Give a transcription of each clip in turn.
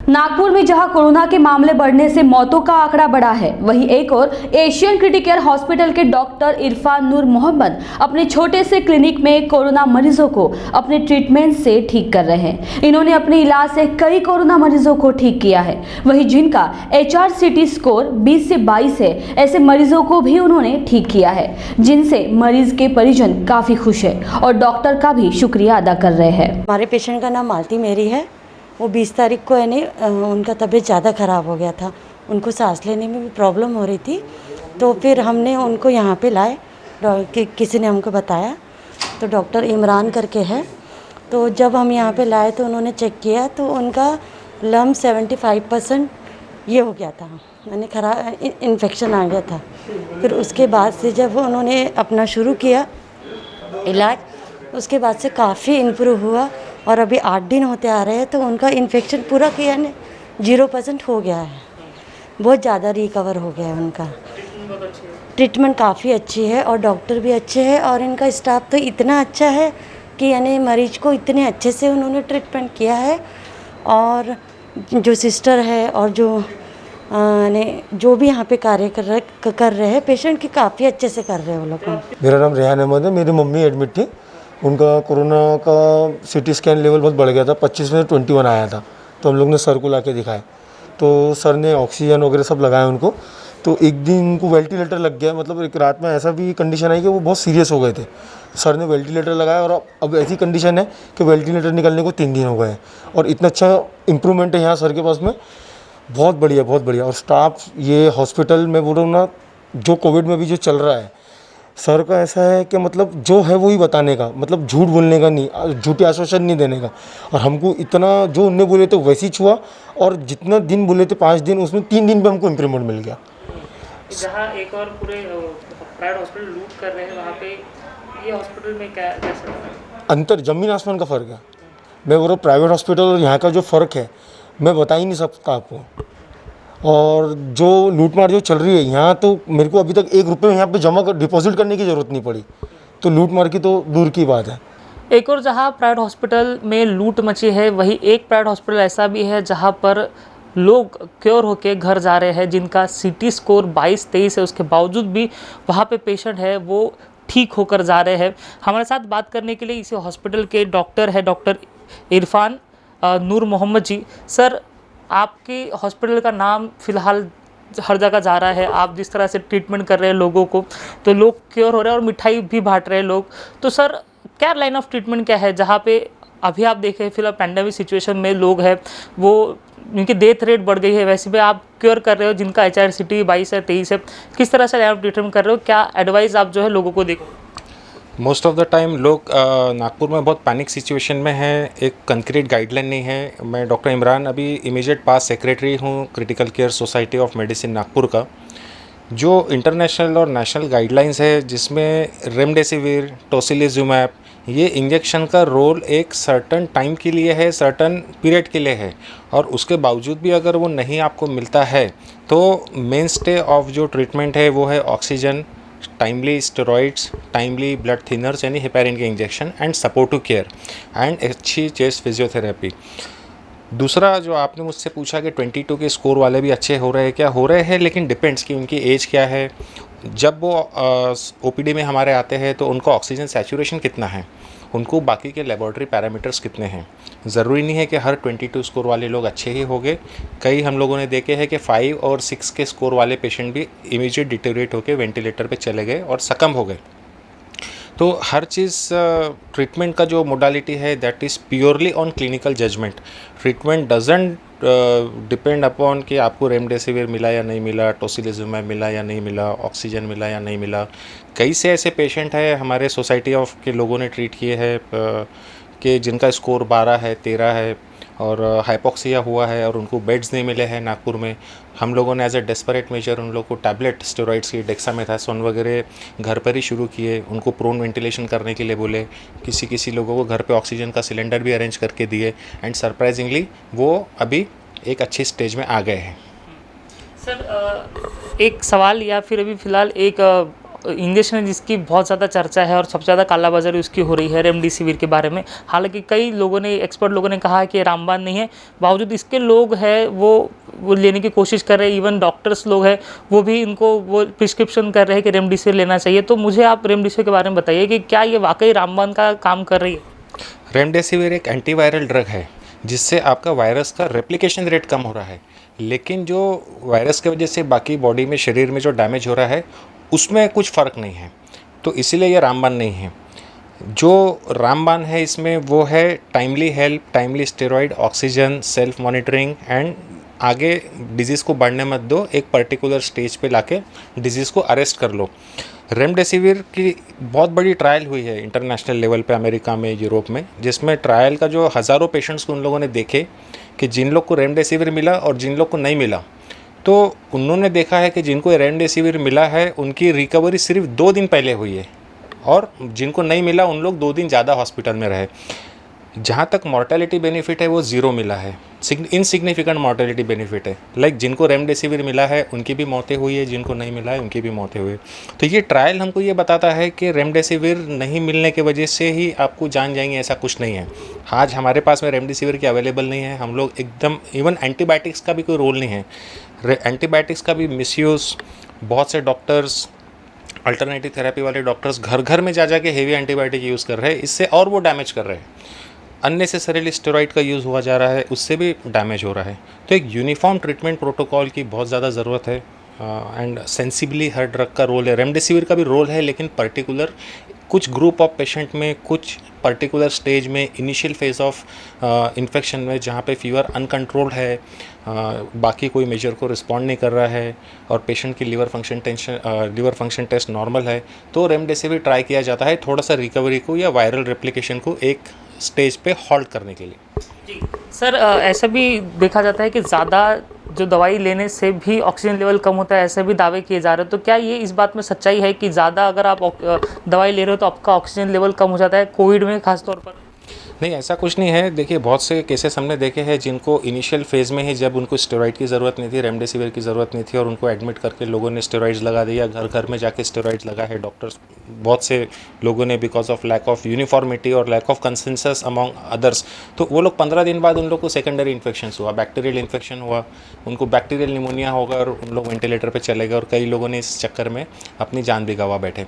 नागपुर में जहां कोरोना के मामले बढ़ने से मौतों का आंकड़ा बढ़ा है, वहीं एक और एशियन क्रिटिकेयर हॉस्पिटल के डॉक्टर इरफान नूर मोहम्मद अपने छोटे से क्लिनिक में कोरोना मरीजों को अपने ट्रीटमेंट से ठीक कर रहे हैं। इन्होंने अपने इलाज से कई कोरोना मरीजों को ठीक किया है। वहीं जिनका HRCT स्कोर 20 से 22 है, ऐसे मरीजों को भी उन्होंने ठीक किया है, जिनसे मरीज के परिजन काफी खुश है और डॉक्टर का भी शुक्रिया अदा कर रहे हैं। हमारे पेशेंट का नाम मालती मेरी है। वो 20 तारीख को उनका तबीयत ज़्यादा ख़राब हो गया था, उनको सांस लेने में भी प्रॉब्लम हो रही थी। तो फिर हमने उनको यहाँ पे लाए, किसी ने हमको बताया, तो डॉक्टर इमरान करके है। तो जब हम यहाँ पे लाए तो उन्होंने चेक किया तो उनका लम 75% ये हो गया था, मैंने खराब इन्फेक्शन आ गया था। फिर उसके बाद से जब उन्होंने अपना शुरू किया इलाज, उसके बाद से काफ़ी इम्प्रूव हुआ और अभी 8 दिन होते आ रहे हैं तो उनका इन्फेक्शन पूरा किया ने 0% हो गया है, बहुत ज़्यादा रिकवर हो गया है उनका। ट्रीटमेंट काफ़ी अच्छी है और डॉक्टर भी अच्छे हैं और इनका स्टाफ तो इतना अच्छा है कि यानी मरीज को इतने अच्छे से उन्होंने ट्रीटमेंट किया है। और जो सिस्टर है और जो भी यहाँ पे कार्य कर रहे हैं पेशेंट की काफ़ी अच्छे से कर रहे हैं वो लोग। मेरा नाम रेहान अहमद है। मेरी मम्मी एडमिट थी, उनका कोरोना का CT स्कैन लेवल बहुत बढ़ गया था, 25 में 21 आया था। तो हम लोग ने सर को ला के दिखाया, तो सर ने ऑक्सीजन वगैरह सब लगाया उनको। तो एक दिन उनको वेंटिलेटर लग गया, मतलब एक रात में ऐसा भी कंडीशन आई कि वो बहुत सीरियस हो गए थे। सर ने वेंटिलेटर लगाया और अब ऐसी कंडीशन है कि वेंटिलेटर निकलने को 3 दिन हो गए हैं और इतना अच्छा इम्प्रूवमेंट है यहाँ सर के पास में, बहुत बढ़िया बहुत बढ़िया। और स्टाफ ये हॉस्पिटल में बोल रहा हूँ ना, जो कोविड में भी जो चल रहा है, सर का ऐसा है कि मतलब जो है वो ही बताने का, मतलब झूठ बोलने का नहीं, झूठी आश्वासन नहीं देने का। और हमको इतना जो उनने बोले तो वैसे ही छुआ, और जितना दिन बोले थे 5 दिन, उसमें 3 दिन पे हमको इम्प्रूवमेंट मिल गया। जहाँ एक और पूरे प्राइवेट हॉस्पिटल लूट कर रहे हैं, वहाँ पे ये हॉस्पिटल में कैसा अंतर ज़मीन आसमान का फ़र्क है। मैं बोल रहा हूँ प्राइवेट हॉस्पिटल और यहाँ का जो फ़र्क है मैं बता ही नहीं सकता आपको। और जो लूटमार जो चल रही है यहाँ, तो मेरे को अभी तक 1 रुपये यहाँ पे डिपॉजिट करने की ज़रूरत नहीं पड़ी, तो लूटमार की तो दूर की बात है। एक और जहाँ प्राइवेट हॉस्पिटल में लूट मची है, वही एक प्राइवेट हॉस्पिटल ऐसा भी है जहाँ पर लोग क्योर होके घर जा रहे हैं, जिनका CT स्कोर 22-23 है, उसके बावजूद भी वहाँ पे पेशेंट है वो ठीक होकर जा रहे हैं। हमारे साथ बात करने के लिए इसी हॉस्पिटल के डॉक्टर है, डॉक्टर इरफान नूर मोहम्मद जी। सर, आपके हॉस्पिटल का नाम फ़िलहाल हर जगह जा रहा है, आप जिस तरह से ट्रीटमेंट कर रहे हैं लोगों को, तो लोग क्योर हो रहे हैं और मिठाई भी बांट रहे हैं लोग। तो सर, क्या लाइन ऑफ ट्रीटमेंट क्या है जहाँ पे अभी आप देखें फिलहाल पैंडेमिक सिचुएशन में लोग हैं वो उनकी डेथ रेट बढ़ गई है, वैसे भी आप क्योर कर रहे हो जिनका HRCT 22 है 23 है, किस तरह से लाइन ऑफ ट्रीटमेंट कर रहे हो, क्या एडवाइस आप जो है लोगों को देखो? मोस्ट ऑफ द टाइम लोग नागपुर में बहुत पैनिक सिचुएशन में है, एक कंक्रीट गाइडलाइन नहीं है। मैं डॉक्टर इमरान अभी इमीडिएट पास सेक्रेटरी हूँ critical care society of medicine Nagpur का। जो इंटरनेशनल और नेशनल गाइडलाइंस है जिसमें रेमडेसिविर, टोसिलिजुमैब, ये इंजेक्शन का रोल एक सर्टन टाइम के लिए है, सर्टन पीरियड के लिए है, और उसके बावजूद भी अगर वो नहीं आपको मिलता है तो मेन स्टे ऑफ जो ट्रीटमेंट है वो है oxygen, timely steroids, timely blood thinners यानी हेपेरिन के injection, and supportive care and अच्छी चेस्ट फिजियोथेरेपी। दूसरा जो आपने मुझसे पूछा कि 22 के स्कोर वाले भी अच्छे हो रहे हैं, क्या हो रहे हैं, लेकिन डिपेंड्स कि उनकी एज क्या है। जब वो OPD में हमारे आते हैं तो उनको ऑक्सीजन सैचुरेशन कितना है, उनको बाकी के लेबॉरेटरी पैरामीटर्स कितने हैं। ज़रूरी नहीं है कि हर 22 स्कोर वाले लोग अच्छे ही होंगे। कई हम लोगों ने देखे हैं कि 5 और 6 के स्कोर वाले पेशेंट भी इमीडिएट डिटेरियोरेट होकर वेंटिलेटर पे चले गए और सकम हो गए। तो हर चीज़ ट्रीटमेंट का जो मोडालिटी है that is purely on clinical judgement. Treatment doesn't depend upon कि आपको रेमडेसिविर मिला या नहीं मिला, टोसिलिजुमैब मिला या नहीं मिला, ऑक्सीजन मिला या नहीं मिला। कई से ऐसे पेशेंट हैं हमारे सोसाइटी ऑफ के लोगों ने ट्रीट किए हैं कि जिनका स्कोर 12 है, 13 है और हाइपोक्सिया हुआ है और उनको बेड्स नहीं मिले हैं नागपुर में। हम लोगों ने एज ए डेस्परेट मेजर उन लोगों को टैबलेट स्टेरॉइड्स की, डेक्सामेथासोन वगैरह घर पर ही शुरू किए, उनको प्रोन वेंटिलेशन करने के लिए बोले, किसी लोगों को घर पे ऑक्सीजन का सिलेंडर भी अरेंज करके दिए, एंड सरप्राइजिंगली वो अभी एक अच्छी स्टेज में आ गए हैं। सर, एक सवाल या फिर अभी फ़िलहाल एक इंजेक्शन है जिसकी बहुत ज़्यादा चर्चा है और सबसे ज़्यादा कालाबाजारी उसकी हो रही है रेमडेसिविर के बारे में। हालांकि कई लोगों ने, एक्सपर्ट लोगों ने कहा है कि रामबाण नहीं है, बावजूद इसके लोग हैं वो लेने की कोशिश कर रहे हैं। इवन डॉक्टर्स लोग हैं वो भी इनको वो प्रिस्क्रिप्शन कर रहे हैं कि रेमडेसिविर लेना चाहिए। तो मुझे आप रेमडेसिविर के बारे में बताइए कि क्या ये वाकई रामबाण का काम कर रही है? रेमडेसिविर एक एंटीवायरल ड्रग है जिससे आपका वायरस का रेप्लिकेशन रेट कम हो रहा है, लेकिन जो वायरस की वजह से बाकी बॉडी में, शरीर में जो डैमेज हो रहा है उसमें कुछ फ़र्क नहीं है। तो इसीलिए ये रामबाण नहीं है। जो रामबाण है इसमें वो है timely help, timely steroid, oxygen, self monitoring and आगे डिजीज़ को बढ़ने मत दो, एक पर्टिकुलर स्टेज पे लाके डिजीज़ को अरेस्ट कर लो। रेमडेसिविर की बहुत बड़ी ट्रायल हुई है इंटरनेशनल लेवल पे, अमेरिका में, यूरोप में, जिसमें ट्रायल का जो हज़ारों पेशेंट्स को उन लोगों ने देखे कि जिन लोग को रेमडेसिविर मिला और जिन लोग को नहीं मिला, तो उन्होंने देखा है कि जिनको रेमडेसिविर मिला है उनकी रिकवरी सिर्फ 2 दिन पहले हुई है और जिनको नहीं मिला उन लोग 2 दिन ज़्यादा हॉस्पिटल में रहे। जहाँ तक मॉर्टेलिटी बेनिफिट है वो 0 मिला है, इनसिग्निफिकेंट मॉर्टेलिटी बेनिफिट है। लाइक जिनको रेमडेसिविर मिला है उनकी भी मौतें हुई है, जिनको नहीं मिला है उनकी भी मौतें हुई है। तो ये ट्रायल हमको ये बताता है कि रेमडेसिविर नहीं मिलने की वजह से ही आपको जान जाएंगे, ऐसा कुछ नहीं है। आज हमारे पास में रेमडेसिविर की अवेलेबल नहीं है, हम लोग एकदम, इवन एंटीबायोटिक्स का भी कोई रोल नहीं है। एंटीबायोटिक्स का भी मिसयूज़, बहुत से डॉक्टर्स, अल्टरनेटिव थेरेपी वाले डॉक्टर्स घर घर में जा के हेवी एंटीबायोटिक यूज़ कर रहे हैं, इससे और वो डैमेज कर रहे हैं। अननेसेसरीली स्टेरॉइड का यूज़ हुआ जा रहा है, उससे भी डैमेज हो रहा है। तो एक यूनिफॉर्म ट्रीटमेंट प्रोटोकॉल की बहुत ज़्यादा ज़रूरत है एंड सेंसिबली हर ड्रग का रोल है। रेमडेसिविर का भी रोल है, लेकिन पर्टिकुलर कुछ ग्रुप ऑफ पेशेंट में, कुछ पर्टिकुलर स्टेज में, इनिशियल फेज ऑफ इन्फेक्शन में, जहाँ पे फीवर अनकंट्रोल्ड है, बाकी कोई मेजर को रिस्पॉन्ड नहीं कर रहा है और पेशेंट की लिवर फंक्शन टेस्ट नॉर्मल है, तो रेमडेसिविर ट्राई किया जाता है थोड़ा सा रिकवरी को या वायरल रेप्लिकेशन को एक स्टेज पे हॉल्ट करने के लिए। जी सर, ऐसा भी देखा जाता है कि ज़्यादा जो दवाई लेने से भी ऑक्सीजन लेवल कम होता है, ऐसे भी दावे किए जा रहे हैं। तो क्या ये इस बात में सच्चाई है कि ज़्यादा अगर आप दवाई ले रहे हो तो आपका ऑक्सीजन लेवल कम हो जाता है, कोविड में खास तौर पर? नहीं, ऐसा कुछ नहीं है। देखिए, बहुत से केसेस हमने देखे हैं जिनको इनिशियल फेज़ में ही, जब उनको स्टेरॉइड की ज़रूरत नहीं थी, रेमडेसिविर की ज़रूरत नहीं थी और उनको एडमिट करके लोगों ने स्टेरॉइड्स लगा दिया, घर घर में जाके स्टेरॉइड्स लगा है डॉक्टर्स, बहुत से लोगों ने, because of lack of uniformity और lack of consensus among others. तो वो लोग 15 दिन बाद उन लोग को सेकेंडरी इन्फेक्शन हुआ, बैक्टीरियल इन्फेक्शन हुआ, उनको बैक्टीरियल निमोनिया होगा और उन लोग वेंटिलेटर पर चले गए और कई लोगों ने इस चक्कर में अपनी जान भी गंवा बैठे।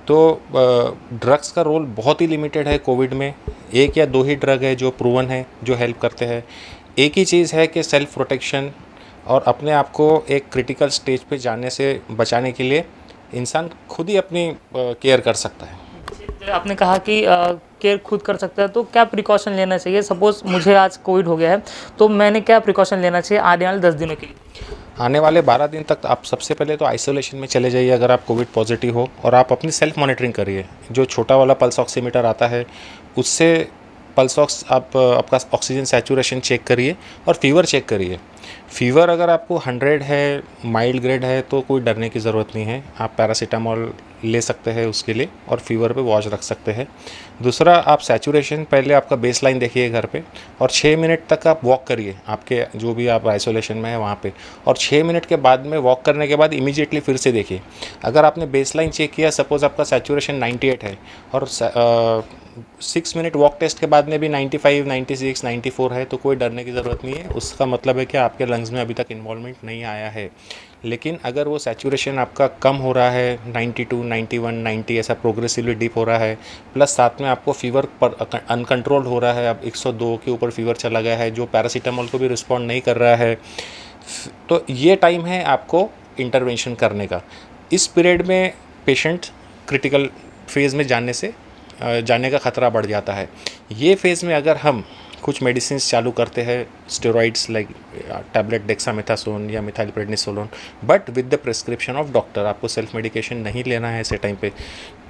तो ड्रग्स का रोल बहुत ही लिमिटेड है कोविड में। 1 या 2 ही ड्रग है जो प्रूवन है, जो हेल्प करते हैं। एक ही चीज़ है कि सेल्फ प्रोटेक्शन और अपने आप को एक क्रिटिकल स्टेज पे जाने से बचाने के लिए इंसान खुद ही अपनी केयर कर सकता है। आपने कहा कि केयर खुद कर सकता है, तो क्या प्रिकॉशन लेना चाहिए? सपोज़ मुझे आज कोविड हो गया है, तो मैंने क्या प्रिकॉशन लेना चाहिए आने वाले 10 दिनों के लिए? आने वाले 12 दिन तक आप सबसे पहले तो आइसोलेशन में चले जाइए अगर आप कोविड पॉजिटिव हो, और आप अपनी सेल्फ मॉनिटरिंग करिए। जो छोटा वाला पल्स ऑक्सीमीटर आता है उससे पल्स ऑक्स आपका ऑक्सीजन सैचुरेशन चेक करिए और फीवर चेक करिए। फीवर अगर आपको 100 है, माइल्ड ग्रेड है, तो कोई डरने की ज़रूरत नहीं है। आप पैरासीटामोल ले सकते हैं उसके लिए और फीवर पे वॉच रख सकते हैं। दूसरा, आप सैचुरेशन पहले आपका बेसलाइन देखिए घर पे और 6 मिनट तक आप वॉक करिए आपके जो भी आप आइसोलेशन में है वहाँ पे, और 6 मिनट के बाद में वॉक करने के बाद इमीडिएटली फिर से देखिए। अगर आपने बेसलाइन चेक किया, सपोज़ आपका सैचुरेशन 98 है और 6 मिनट वॉक टेस्ट के बाद में भी 95, 96, 94 है, तो कोई डरने की ज़रूरत नहीं है। उसका मतलब है कि आपके लंग्स में अभी तक इन्वॉल्वमेंट नहीं आया है। लेकिन अगर वो सैचुरेशन आपका कम हो रहा है, 92, 91, 90 ऐसा प्रोग्रेसिवली डिप हो रहा है, प्लस साथ में आपको फीवर पर अनकंट्रोल हो रहा है, अब 102 के ऊपर फीवर चला गया है, जो पैरासीटामोल को भी रिस्पॉन्ड नहीं कर रहा है, तो ये टाइम है आपको इंटरवेंशन करने का। इस पीरियड में पेशेंट क्रिटिकल फेज़ में जाने का ख़तरा बढ़ जाता है। ये फेज़ में अगर हम कुछ मेडिसिन चालू करते हैं, स्टेरॉइड्स लाइक टैबलेट डेक्सामेथासोन या methylprednisolone, but with the prescription of doctor, आपको सेल्फ मेडिकेशन नहीं लेना है ऐसे टाइम पे,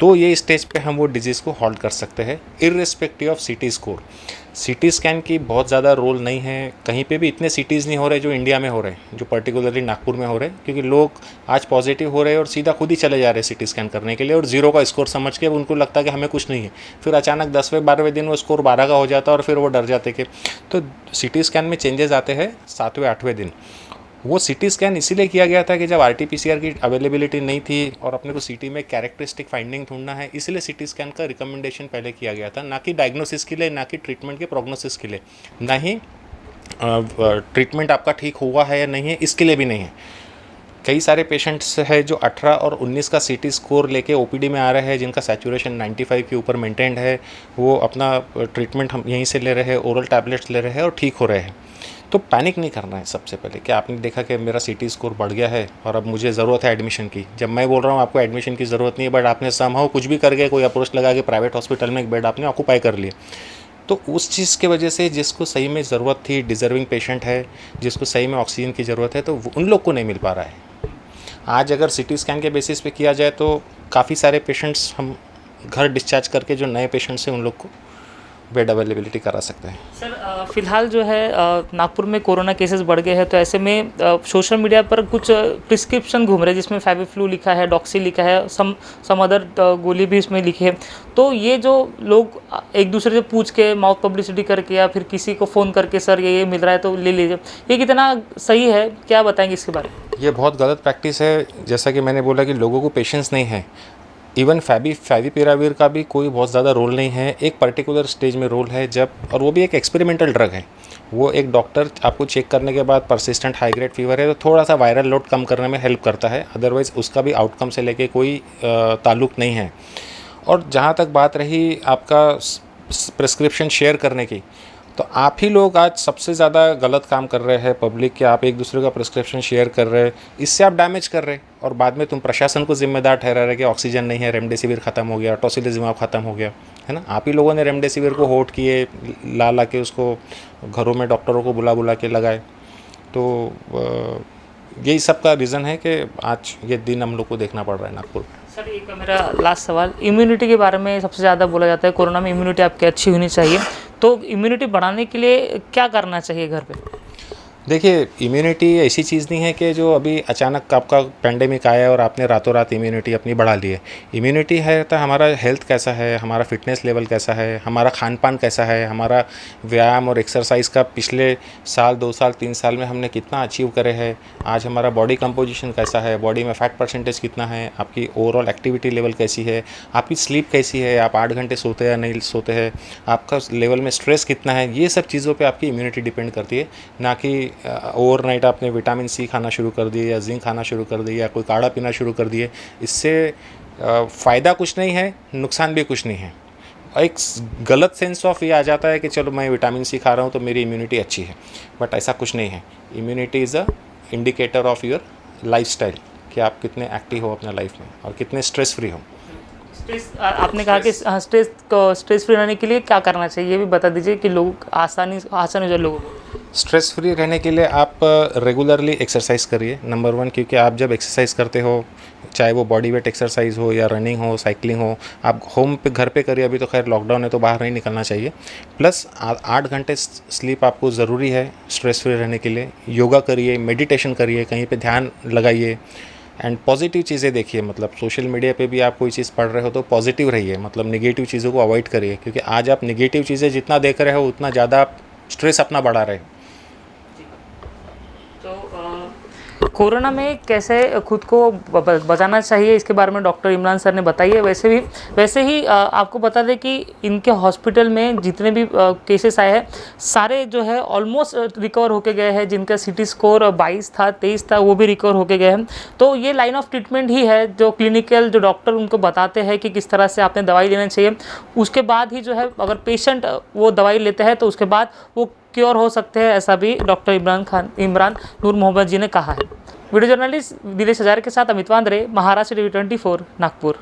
तो ये स्टेज पे हम वो डिजीज़ को हॉल्ट कर सकते हैं इर्रेस्पेक्टिव ऑफ सीटी स्कोर। सीटी स्कैन की बहुत ज़्यादा रोल नहीं है, कहीं पे भी इतने सीटीज़ नहीं हो रहे जो इंडिया में हो रहे हैं, जो पर्टिकुलरली नागपुर में हो रहे हैं, क्योंकि लोग आज पॉजिटिव हो रहे हैं और सीधा खुद ही चले जा रहे हैं सीटी स्कैन करने के लिए, और 0 का स्कोर समझ के उनको लगता है कि हमें कुछ नहीं है। फिर अचानक 10वें 12वें दिन वो स्कोर 12 का हो जाता है और फिर वो डर जाते कि, तो सीटी स्कैन में चेंजेस आते हैं 7वें 8वें दिन। वो सीटी स्कैन इसीलिए किया गया था कि जब RT-PCR की अवेलेबिलिटी नहीं थी और अपने को सीटी में कैरेक्टरिस्टिक फाइंडिंग ढूंढना है, इसलिए सीटी स्कैन का रिकमेंडेशन पहले किया गया था, ना कि डायग्नोसिस के लिए, ना कि ट्रीटमेंट के प्रोग्नोसिस के लिए, ना ही ट्रीटमेंट आपका ठीक हुआ है या नहीं है इसके लिए भी नहीं है। कई सारे पेशेंट्स हैं जो 18 और 19 का सीटी स्कोर लेके ओपीडी में आ रहे हैं, जिनका सैचुरेशन 95 के ऊपर मेंटेन्ड है, वो अपना ट्रीटमेंट हम यहीं से ले रहे हैं, ओरल टैबलेट्स ले रहे हैं और ठीक हो रहे हैं। तो पैनिक नहीं करना है सबसे पहले कि आपने देखा कि मेरा सीटी स्कोर बढ़ गया है और अब मुझे ज़रूरत है एडमिशन की। जब मैं बोल रहा हूँ आपको एडमिशन की ज़रूरत नहीं है, बट आपने समहाउ कुछ भी करके कोई अप्रोच लगा के प्राइवेट हॉस्पिटल में एक बेड आपने ऑक्यूपाई कर लिया, तो उस चीज़ की वजह से जिसको सही में ज़रूरत थी, डिज़र्विंग पेशेंट है, जिसको सही में ऑक्सीजन की ज़रूरत है, तो उन लोग को नहीं मिल पा रहा है। आज अगर सीटी स्कैन के बेसिस पे किया जाए तो काफ़ी सारे पेशेंट्स हम घर डिस्चार्ज करके जो नए पेशेंट्स हैं उन लोग को बेड अवेलेबिलिटी करा सकते हैं। सर फिलहाल जो है नागपुर में कोरोना केसेस बढ़ गए हैं, तो ऐसे में सोशल मीडिया पर कुछ प्रिस्क्रिप्शन घूम रहे हैं जिसमें फेविफ्लू लिखा है, डॉक्सी लिखा है, सम अदर गोली भी इसमें लिखी है। तो ये जो लोग एक दूसरे से पूछ के माउथ पब्लिसिटी करके या फिर किसी को फ़ोन करके सर ये मिल रहा है तो ले लीजिए, ये कितना सही है, क्या बताएंगे इसके बारे में? ये बहुत गलत प्रैक्टिस है। जैसा कि मैंने बोला कि लोगों को पेशेंस नहीं है। इवन फैविपिराविर का भी कोई बहुत ज़्यादा रोल नहीं है, एक पर्टिकुलर स्टेज में रोल है जब, और वो भी एक एक्सपेरिमेंटल ड्रग है। वो एक डॉक्टर आपको चेक करने के बाद परसिस्टेंट हाई ग्रेड फीवर है तो थोड़ा सा वायरल लोड कम करने में हेल्प करता है, अदरवाइज़ उसका भी आउटकम से लेके कोई ताल्लुक़ नहीं है। और जहाँ तक बात रही आपका प्रिस्क्रिप्शन शेयर करने की, तो आप ही लोग आज सबसे ज़्यादा गलत काम कर रहे हैं पब्लिक के, आप एक दूसरे का प्रिस्क्रिप्शन शेयर कर रहे हैं, इससे आप डैमेज कर रहे हैं और बाद में तुम प्रशासन को जिम्मेदार ठहरा रहे कि ऑक्सीजन नहीं है, रेमडेसिविर ख़त्म हो गया, टोसिलिजुमाब ख़त्म हो गया, है ना। आप ही लोगों ने रेमडेसिविर को होल्ड किए, ला के उसको घरों में डॉक्टरों को बुला के लगाए। तो यही सब का रीज़न है कि आज ये दिन हम लोग को देखना पड़ रहा है नागपुर में। सर एक मेरा लास्ट सवाल, इम्यूनिटी के बारे में सबसे ज़्यादा बोला जाता है, कोरोना में इम्यूनिटी आपकी अच्छी होनी चाहिए, तो इम्यूनिटी बढ़ाने के लिए क्या करना चाहिए घर पे? देखिए, इम्यूनिटी ऐसी चीज़ नहीं है कि जो अभी अचानक आपका पेंडेमिक आया और आपने रातों रात इम्यूनिटी अपनी बढ़ा ली है। इम्यूनिटी है तो हमारा हेल्थ कैसा है, हमारा फिटनेस लेवल कैसा है, हमारा खान पान कैसा है, हमारा व्यायाम और एक्सरसाइज का पिछले साल 2 साल 3 साल में हमने कितना अचीव करे है, आज हमारा बॉडी कंपोजिशन कैसा है, बॉडी में फैट परसेंटेज कितना है, आपकी ओवरऑल एक्टिविटी लेवल कैसी है, आपकी स्लीप कैसी है, आप 8 घंटे सोते या नहीं सोते हैं, आपका लेवल में स्ट्रेस कितना है, ये सब चीज़ों पर आपकी इम्यूनिटी डिपेंड करती है, ना कि ओवरनाइट आपने विटामिन सी खाना शुरू कर दिए या जिंक खाना शुरू कर दिया या कोई काढ़ा पीना शुरू कर दिए। इससे फ़ायदा कुछ नहीं है, नुकसान भी कुछ नहीं है। एक गलत सेंस ऑफ ये आ जाता है कि चलो मैं विटामिन सी खा रहा हूँ तो मेरी इम्यूनिटी अच्छी है, बट ऐसा कुछ नहीं है। Immunity is a indicator of your lifestyle, कि आप कितने एक्टिव हो अपना लाइफ में और कितने स्ट्रेस फ्री हो। स्ट्रेस आपने कहा कि स्ट्रेस फ्री रहने के लिए क्या करना चाहिए, ये भी बता दीजिए कि लोग आसानी हो जाए लोगों को। स्ट्रेस फ्री रहने के लिए आप रेगुलरली एक्सरसाइज करिए, नंबर 1, क्योंकि आप जब एक्सरसाइज करते हो, चाहे वो बॉडी वेट एक्सरसाइज हो या रनिंग हो, साइकिलिंग हो, आप होम पे घर पे करिए। अभी तो खैर लॉकडाउन है तो बाहर नहीं निकलना चाहिए। प्लस 8 घंटे स्लीप आपको ज़रूरी है स्ट्रेस फ्री रहने के लिए। योगा करिए, मेडिटेशन करिए, कहीं पे ध्यान लगाइए एंड पॉजिटिव चीज़ें देखिए। मतलब सोशल मीडिया पे भी आप कोई चीज़ पढ़ रहे हो तो पॉजिटिव रहिए, मतलब नेगेटिव चीज़ों को अवॉइड करिए, क्योंकि आज आप नेगेटिव चीज़ें जितना देख रहे हो उतना ज़्यादा आप स्ट्रेस अपना बढ़ा रहे हो। कोरोना में कैसे खुद को बचाना चाहिए इसके बारे में डॉक्टर इमरान सर ने बताई है। वैसे ही आपको बता दें कि इनके हॉस्पिटल में जितने भी केसेस आए हैं सारे जो है ऑलमोस्ट रिकवर होके गए हैं। जिनका सीटी स्कोर 22 था, 23 था, वो भी रिकवर होके गए हैं। तो ये लाइन ऑफ ट्रीटमेंट ही है जो क्लिनिकल जो डॉक्टर उनको बताते हैं कि किस तरह से आपने दवाई लेना चाहिए। उसके बाद ही जो है अगर पेशेंट वो दवाई लेते हैं तो उसके बाद वो क्योर हो सकते हैं, ऐसा भी डॉक्टर इमरान नूर मोहम्मद जी ने कहा है। वीडियो जर्नलिस्ट दिलेश हजारे के साथ अमित वांद्रे, महाराष्ट्र टीवी 24 नागपुर।